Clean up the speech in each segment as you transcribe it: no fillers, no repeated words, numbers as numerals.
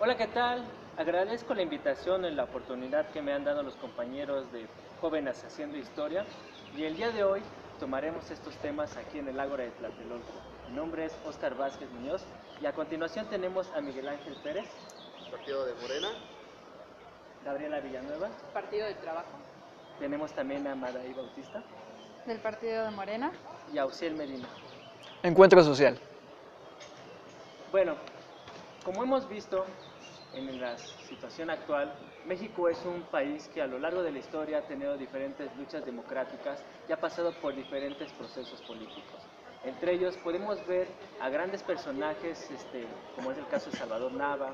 Hola, ¿qué tal? Agradezco la invitación y la oportunidad que me han dado los compañeros de Jóvenes Haciendo Historia y el día de hoy tomaremos estos temas aquí en el Ágora de Tlatelolco. Mi nombre es Óscar Vázquez Muñoz y a continuación tenemos a Miguel Ángel Pérez, Partido de Morena. Gabriela Villanueva, Partido del Trabajo, tenemos también a Madaí Bautista del Partido de Morena. y a Uciel Medina. Encuentro social. Bueno, como hemos visto en la situación actual, México es un país que a lo largo de la historia ha tenido diferentes luchas democráticas y ha pasado por diferentes procesos políticos. Entre ellos podemos ver a grandes personajes, como es el caso de Salvador Nava,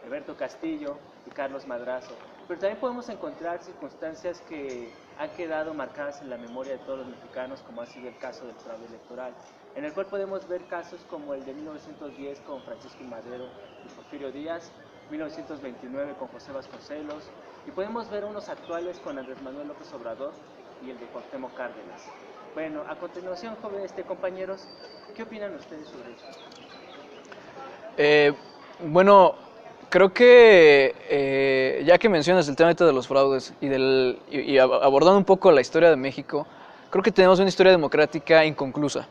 Alberto Castillo y Carlos Madrazo. Pero también podemos encontrar circunstancias que han quedado marcadas en la memoria de todos los mexicanos, como ha sido el caso del fraude electoral, en el cual podemos ver casos como el de 1910 con Francisco I. Madero y Porfirio Díaz, 1929 con José Vasconcelos, y podemos ver unos actuales con Andrés Manuel López Obrador y el de Cuauhtémoc Cárdenas. Bueno, a continuación, jóvenes compañeros, ¿qué opinan ustedes sobre eso? Bueno, creo que ya que mencionas el tema de los fraudes y abordando un poco la historia de México, creo que tenemos una historia democrática inconclusa,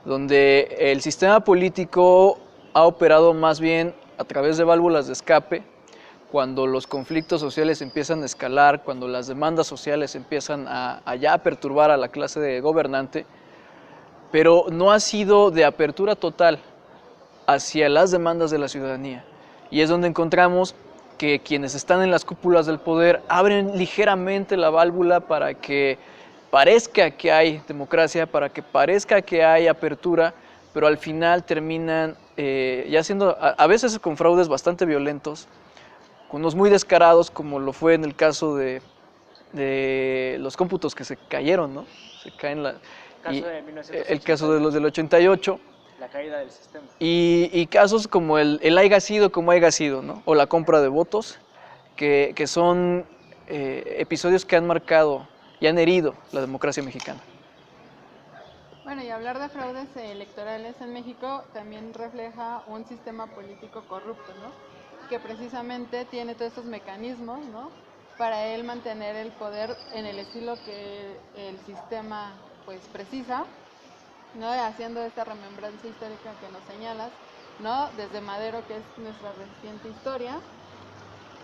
donde el sistema político ha operado más bien a través de válvulas de escape, cuando los conflictos sociales empiezan a escalar, cuando las demandas sociales empiezan a ya perturbar a la clase gobernante, pero no ha sido de apertura total hacia las demandas de la ciudadanía. Y es donde encontramos que quienes están en las cúpulas del poder abren ligeramente la válvula para que parezca que hay democracia, para que parezca que hay apertura, pero al final terminan ya siendo, a veces con fraudes bastante violentos, con unos muy descarados, como lo fue en el caso de los cómputos que se cayeron, ¿no? Se caen el caso de los del 88. La caída del sistema. Y casos como el haya sido como haya sido, ¿no? O la compra de votos, que son episodios que han marcado y han herido la democracia mexicana. Bueno, y hablar de fraudes electorales en México también refleja un sistema político corrupto, ¿no? Que precisamente tiene todos estos mecanismos, ¿no? Para él mantener el poder en el estilo que el sistema pues precisa, ¿no? Haciendo esta remembranza histórica que nos señalas, ¿no? Desde Madero, que es nuestra reciente historia,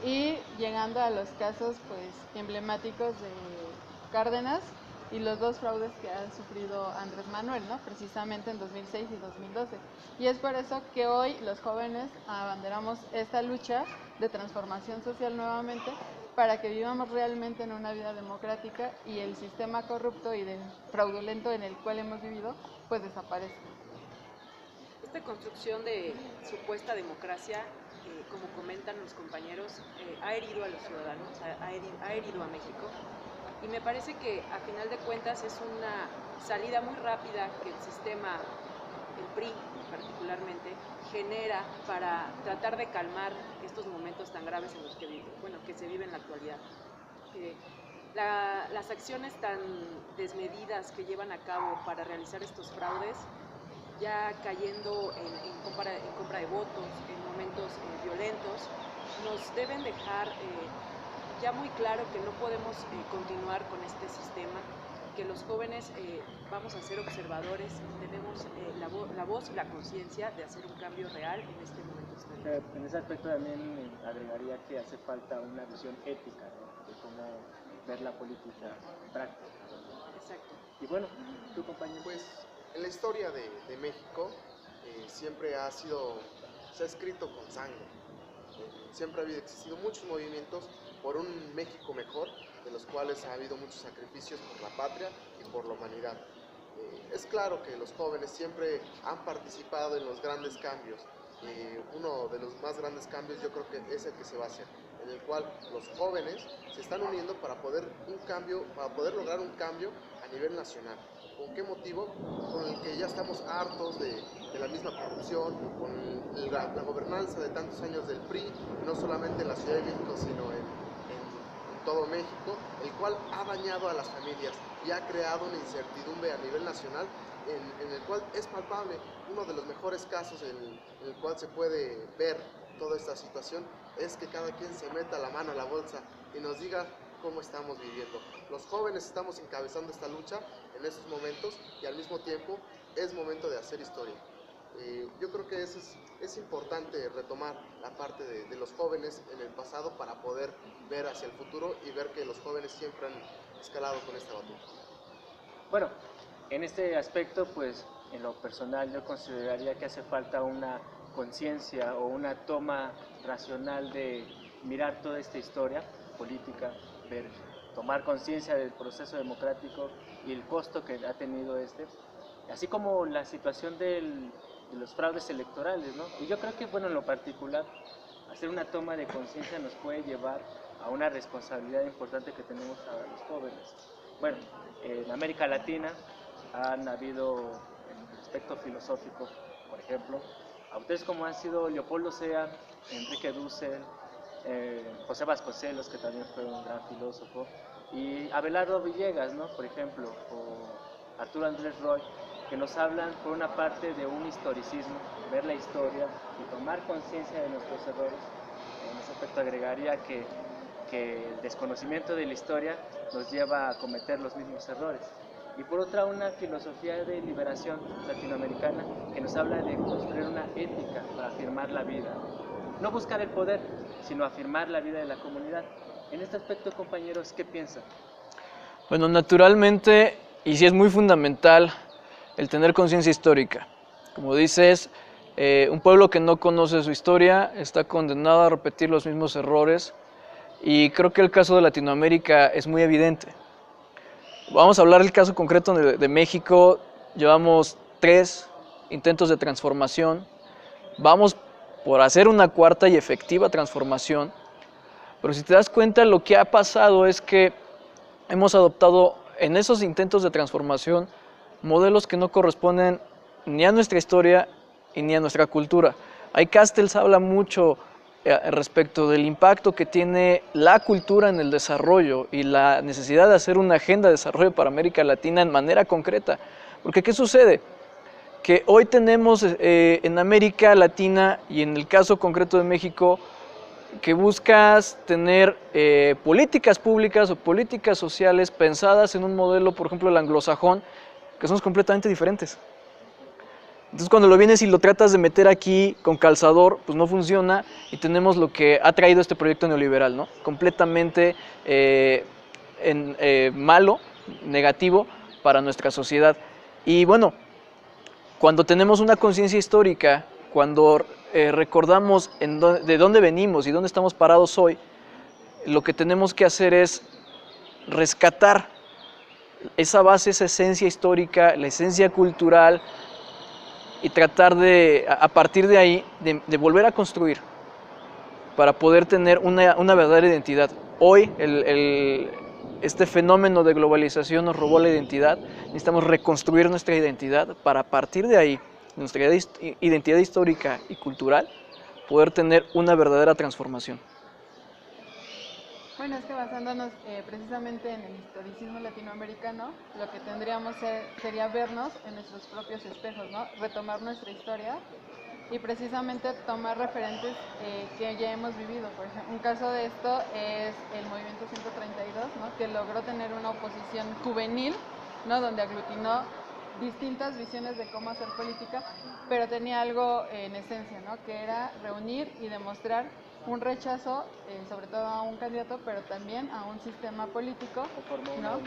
y llegando a los casos pues emblemáticos de Cárdenas y los dos fraudes que ha sufrido Andrés Manuel, ¿no? Precisamente en 2006 y 2012. Y es por eso que hoy los jóvenes abanderamos esta lucha de transformación social nuevamente, para que vivamos realmente en una vida democrática y el sistema corrupto y fraudulento en el cual hemos vivido pues desaparezca. Esta construcción de supuesta democracia, como comentan los compañeros, ha herido a los ciudadanos, ha herido a México, y me parece que a final de cuentas es una salida muy rápida que el sistema, el PRI particularmente, genera para tratar de calmar estos momentos tan graves en los que se vive en la actualidad. Las acciones tan desmedidas que llevan a cabo para realizar estos fraudes, ya cayendo en compra de votos, en momentos violentos, nos deben dejar ya muy claro que no podemos continuar con este sistema, que los jóvenes vamos a ser observadores, tenemos la voz y la conciencia de hacer un cambio real en este momento histórico. En ese aspecto también agregaría que hace falta una visión ética, ¿no? De cómo ver la política práctica. Exacto. Y bueno, tu compañero. Pues en la historia de México siempre se ha escrito con sangre. Siempre ha existido muchos movimientos por un México mejor, de los cuales ha habido muchos sacrificios por la patria y por la humanidad. Es claro que los jóvenes siempre han participado en los grandes cambios. Uno de los más grandes cambios yo creo que es el que se va a hacer, en el cual los jóvenes se están uniendo para poder lograr un cambio a nivel nacional. ¿Con qué motivo? Con el que ya estamos hartos de la misma corrupción, con la gobernanza de tantos años del PRI, no solamente en la Ciudad de México, sino en todo México, el cual ha dañado a las familias y ha creado una incertidumbre a nivel nacional, en el cual es palpable uno de los mejores casos en el cual se puede ver toda esta situación es que cada quien se meta la mano a la bolsa y nos diga cómo estamos viviendo. Los jóvenes estamos encabezando esta lucha en estos momentos y al mismo tiempo es momento de hacer historia. Yo creo que es importante retomar la parte de los jóvenes en el pasado para poder ver hacia el futuro y ver que los jóvenes siempre han escalado con esta batuta. Bueno, en este aspecto, pues en lo personal yo consideraría que hace falta una conciencia o una toma racional de mirar toda esta historia política, tomar conciencia del proceso democrático y el costo que ha tenido así como la situación de los fraudes electorales, ¿no? Y yo creo que, bueno, en lo particular, hacer una toma de conciencia nos puede llevar a una responsabilidad importante que tenemos a los jóvenes. Bueno, en América Latina han habido, en el aspecto filosófico, por ejemplo, autores como han sido Leopoldo Sea, Enrique Dussel, José Vasconcelos, que también fue un gran filósofo, y Abelardo Villegas, ¿no? Por ejemplo, o Arturo Andrés Roy, que nos hablan por una parte de un historicismo, ver la historia y tomar conciencia de nuestros errores. En ese aspecto agregaría que el desconocimiento de la historia nos lleva a cometer los mismos errores. Y por otra, una filosofía de liberación latinoamericana que nos habla de construir una ética para afirmar la vida. No buscar el poder, sino afirmar la vida de la comunidad. En este aspecto, compañeros, ¿qué piensan? Bueno, naturalmente, y sí es muy fundamental, el tener conciencia histórica. Como dices, un pueblo que no conoce su historia está condenado a repetir los mismos errores, y creo que el caso de Latinoamérica es muy evidente. Vamos a hablar del caso concreto de México. Llevamos 3 intentos de transformación, vamos por hacer una cuarta y efectiva transformación, pero si te das cuenta, lo que ha pasado es que hemos adoptado en esos intentos de transformación modelos que no corresponden ni a nuestra historia y ni a nuestra cultura. Ahí Castells habla mucho respecto del impacto que tiene la cultura en el desarrollo y la necesidad de hacer una agenda de desarrollo para América Latina en manera concreta. Porque ¿qué sucede? Que hoy tenemos en América Latina y en el caso concreto de México, que buscas tener políticas públicas o políticas sociales pensadas en un modelo, por ejemplo, el anglosajón, que son completamente diferentes. Entonces, cuando lo vienes y lo tratas de meter aquí con calzador, pues no funciona, y tenemos lo que ha traído este proyecto neoliberal, ¿no? Completamente malo, negativo para nuestra sociedad. Y bueno, cuando tenemos una conciencia histórica, cuando recordamos de dónde venimos y dónde estamos parados hoy, lo que tenemos que hacer es rescatar esa base, esa esencia histórica, la esencia cultural, y tratar de, a partir de ahí, de volver a construir para poder tener una verdadera identidad. Hoy este fenómeno de globalización nos robó la identidad, necesitamos reconstruir nuestra identidad para, a partir de ahí, nuestra identidad histórica y cultural, poder tener una verdadera transformación. Bueno, es que basándonos precisamente en el historicismo latinoamericano, lo que tendríamos sería vernos en nuestros propios espejos, ¿no? Retomar nuestra historia y precisamente tomar referentes que ya hemos vivido. Por ejemplo, un caso de esto es el Movimiento 132, ¿no? Que logró tener una oposición juvenil, ¿no? Donde aglutinó distintas visiones de cómo hacer política, pero tenía algo en esencia, ¿no? Que era reunir y demostrar un rechazo, sobre todo a un candidato, pero también a un sistema político, ¿no?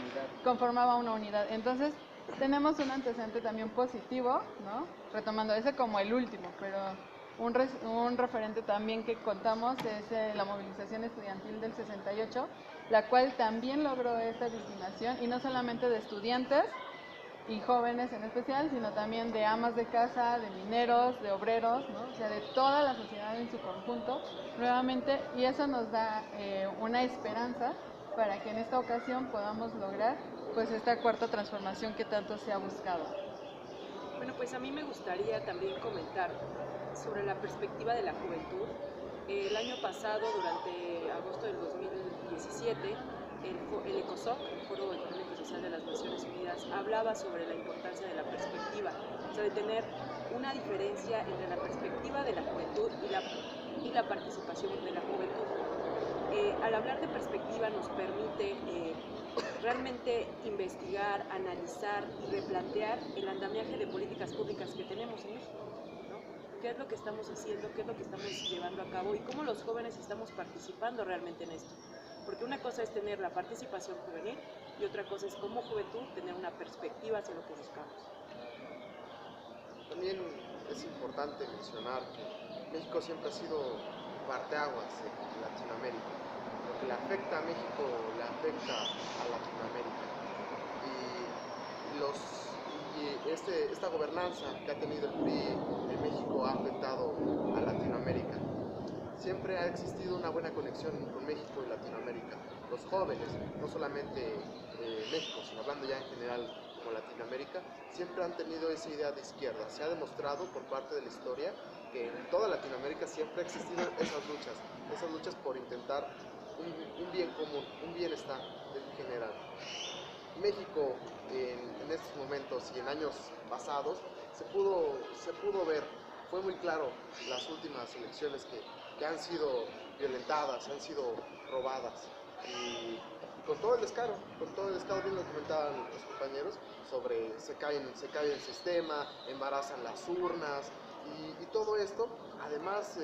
Conformaba una unidad. Entonces, tenemos un antecedente también positivo, ¿no? Retomando ese como el último, pero un referente también que contamos es la movilización estudiantil del 68, la cual también logró esta dignización, y no solamente de estudiantes y jóvenes en especial, sino también de amas de casa, de mineros, de obreros, ¿no? O sea, de toda la sociedad en su conjunto, nuevamente, y eso nos da una esperanza para que en esta ocasión podamos lograr pues esta cuarta transformación que tanto se ha buscado. Bueno, pues a mí me gustaría también comentar sobre la perspectiva de la juventud. El año pasado, durante agosto del 2017, el ECOSOC, el Foro Económico y Social de las Naciones Unidas, hablaba sobre la importancia de la perspectiva, o sea, de tener una diferencia entre la perspectiva de la juventud y la y la participación de la juventud. Al hablar de perspectiva nos permite realmente investigar, analizar y replantear el andamiaje de políticas públicas que tenemos en México, ¿no? ¿Qué es lo que estamos haciendo? ¿Qué es lo que estamos llevando a cabo? Y cómo los jóvenes estamos participando realmente en esto. Porque una cosa es tener la participación juvenil y otra cosa es como juventud tener una perspectiva hacia lo que buscamos. También es importante mencionar que México siempre ha sido parteaguas en Latinoamérica. Lo que le afecta a México le afecta a Latinoamérica. Y esta gobernanza que ha tenido el PRI en México ha afectado a Latinoamérica. Siempre ha existido una buena conexión con México y Latinoamérica. Los jóvenes, no solamente México, sino hablando ya en general como Latinoamérica, siempre han tenido esa idea de izquierda. Se ha demostrado por parte de la historia que en toda Latinoamérica siempre ha existido esas luchas por intentar un bien común, un bienestar en general. México en estos momentos y en años pasados se pudo ver, fue muy claro las últimas elecciones que han sido violentadas, han sido robadas y con todo el descaro, bien lo comentaban los compañeros, sobre se cae el sistema, embarazan las urnas y todo esto, además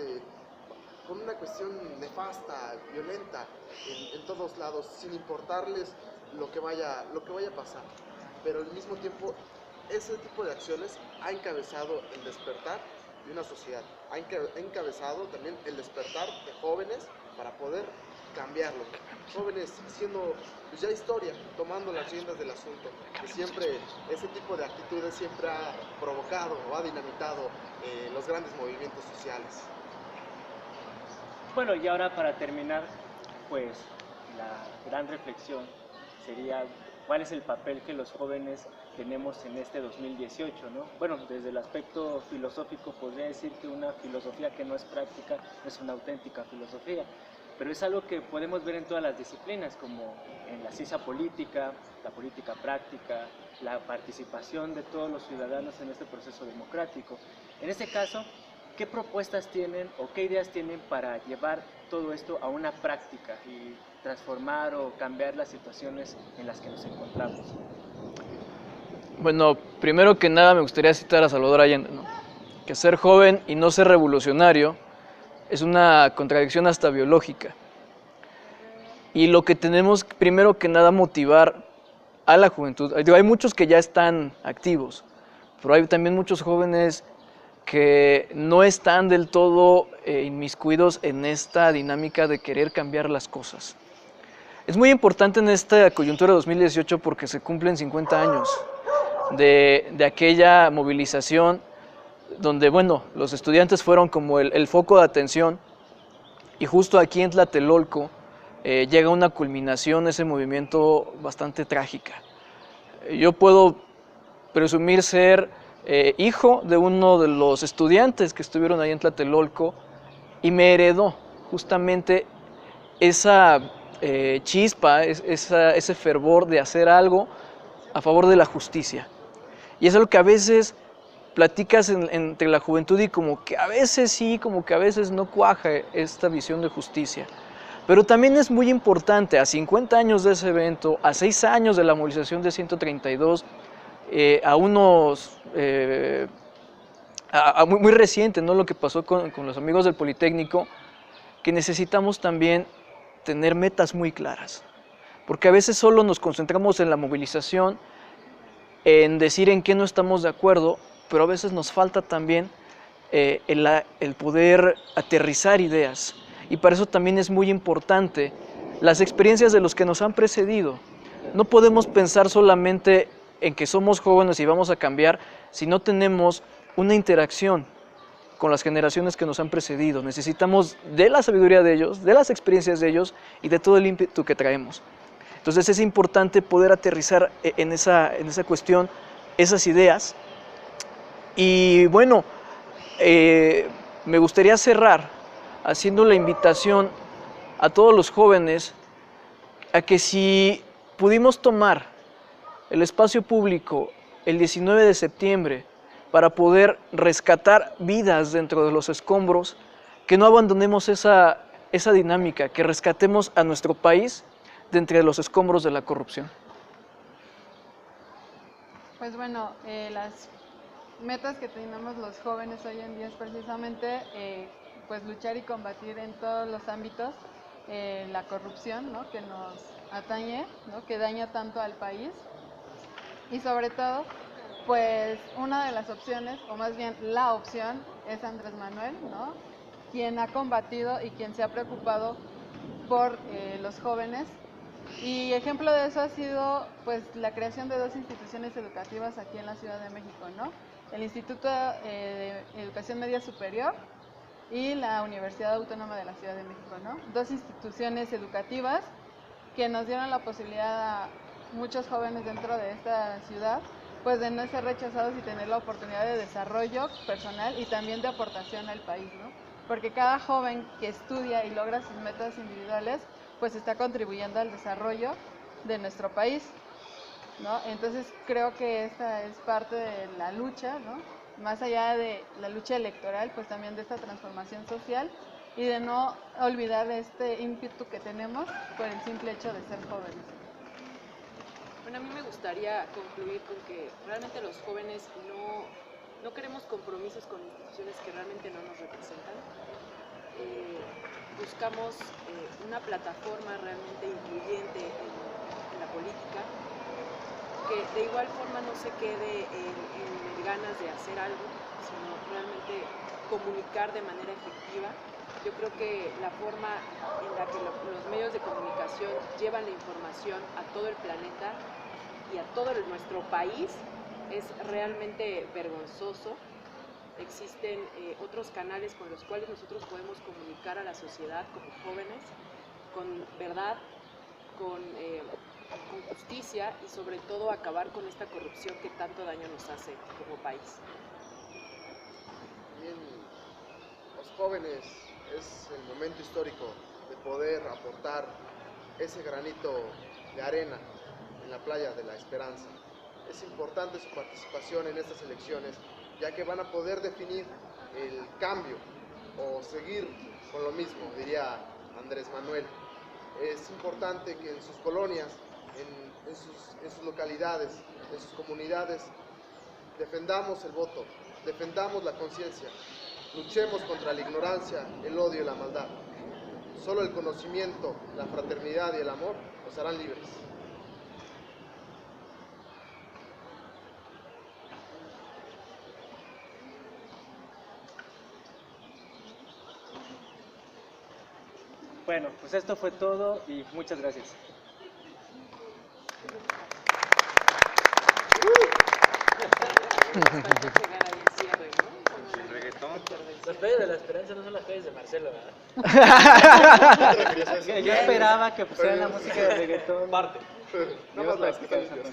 con una cuestión nefasta, violenta en todos lados, sin importarles lo que vaya a pasar. Pero al mismo tiempo, ese tipo de acciones ha encabezado el despertar de una sociedad, ha encabezado también el despertar de jóvenes para poder cambiarlo. Jóvenes haciendo pues ya historia, tomando las riendas del asunto, que siempre ese tipo de actitudes siempre ha provocado o ha dinamitado los grandes movimientos sociales. Bueno, y ahora para terminar, pues la gran reflexión sería cuál es el papel que los jóvenes tenemos en este 2018, ¿no? Bueno, desde el aspecto filosófico podría decir que una filosofía que no es práctica es una auténtica filosofía, pero es algo que podemos ver en todas las disciplinas, como en la ciencia política, la política práctica, la participación de todos los ciudadanos en este proceso democrático. En este caso, ¿qué propuestas tienen o qué ideas tienen para llevar todo esto a una práctica y transformar o cambiar las situaciones en las que nos encontramos? Bueno, primero que nada me gustaría citar a Salvador Allende, ¿no? Que ser joven y no ser revolucionario es una contradicción hasta biológica. Y lo que tenemos primero que nada motivar a la juventud, hay muchos que ya están activos, pero hay también muchos jóvenes que no están del todo inmiscuidos en esta dinámica de querer cambiar las cosas. Es muy importante en esta coyuntura de 2018 porque se cumplen 50 años de aquella movilización donde, bueno, los estudiantes fueron como el foco de atención y justo aquí en Tlatelolco llega una culminación ese movimiento bastante trágica. Yo puedo presumir ser hijo de uno de los estudiantes que estuvieron ahí en Tlatelolco y me heredó justamente esa chispa, ese fervor de hacer algo a favor de la justicia. Y es algo que a veces platicas entre la juventud y como que a veces sí, como que a veces no cuaja esta visión de justicia. Pero también es muy importante, a 50 años de ese evento, a 6 años de la movilización de 132, muy reciente, ¿no? Lo que pasó con los amigos del Politécnico, que necesitamos también tener metas muy claras, porque a veces solo nos concentramos en la movilización, en decir en qué no estamos de acuerdo, pero a veces nos falta también el poder aterrizar ideas, y para eso también es muy importante las experiencias de los que nos han precedido. No podemos pensar solamente en que somos jóvenes y vamos a cambiar si no tenemos una interacción con las generaciones que nos han precedido. Necesitamos de la sabiduría de ellos, de las experiencias de ellos y de todo el ímpetu que traemos. Entonces es importante poder aterrizar en esa cuestión, esas ideas. Y bueno, me gustaría cerrar haciendo la invitación a todos los jóvenes a que si pudimos tomar el espacio público el 19 de septiembre para poder rescatar vidas dentro de los escombros, que no abandonemos esa dinámica, que rescatemos a nuestro país de entre los escombros de la corrupción. Pues bueno, las metas que tenemos los jóvenes hoy en día es precisamente pues luchar y combatir en todos los ámbitos la corrupción, ¿no?, que nos atañe, ¿no?, que daña tanto al país, y sobre todo pues una de las opciones, o más bien la opción, es Andrés Manuel, ¿no?, quien ha combatido y quien se ha preocupado por los jóvenes. Y ejemplo de eso ha sido pues la creación de 2 instituciones educativas aquí en la Ciudad de México, ¿no? El Instituto de Educación Media Superior y la Universidad Autónoma de la Ciudad de México, ¿no? 2 instituciones educativas que nos dieron la posibilidad a muchos jóvenes dentro de esta ciudad pues de no ser rechazados y tener la oportunidad de desarrollo personal y también de aportación al país, ¿no? Porque cada joven que estudia y logra sus metas individuales pues está contribuyendo al desarrollo de nuestro país, ¿no? Entonces creo que esta es parte de la lucha, ¿no?, más allá de la lucha electoral, pues también de esta transformación social y de no olvidar este ímpetu que tenemos por el simple hecho de ser jóvenes. Bueno, a mí me gustaría concluir con que realmente los jóvenes no queremos compromisos con instituciones que realmente no nos representan. Buscamos una plataforma realmente incluyente en la política, que de igual forma no se quede en ganas de hacer algo, sino realmente comunicar de manera efectiva. Yo creo que la forma en la que los medios de comunicación llevan la información a todo el planeta y a todo nuestro país es realmente vergonzoso. Existen otros canales con los cuales nosotros podemos comunicar a la sociedad como jóvenes con verdad, con justicia y sobre todo acabar con esta corrupción que tanto daño nos hace como país. Bien, los jóvenes es el momento histórico de poder aportar ese granito de arena en la playa de la esperanza. Es importante su participación en estas elecciones, ya que van a poder definir el cambio o seguir con lo mismo, diría Andrés Manuel. Es importante que en sus colonias, en sus localidades, en sus comunidades, defendamos el voto, defendamos la conciencia, luchemos contra la ignorancia, el odio y la maldad. Solo el conocimiento, la fraternidad y el amor nos harán libres. Bueno, pues esto fue todo y muchas gracias. Sin reggaetón. Las calles de la esperanza no son las calles de Marcelo, ¿verdad? Yo esperaba que pusieran la música de reggaetón. Nada más las que están limpias.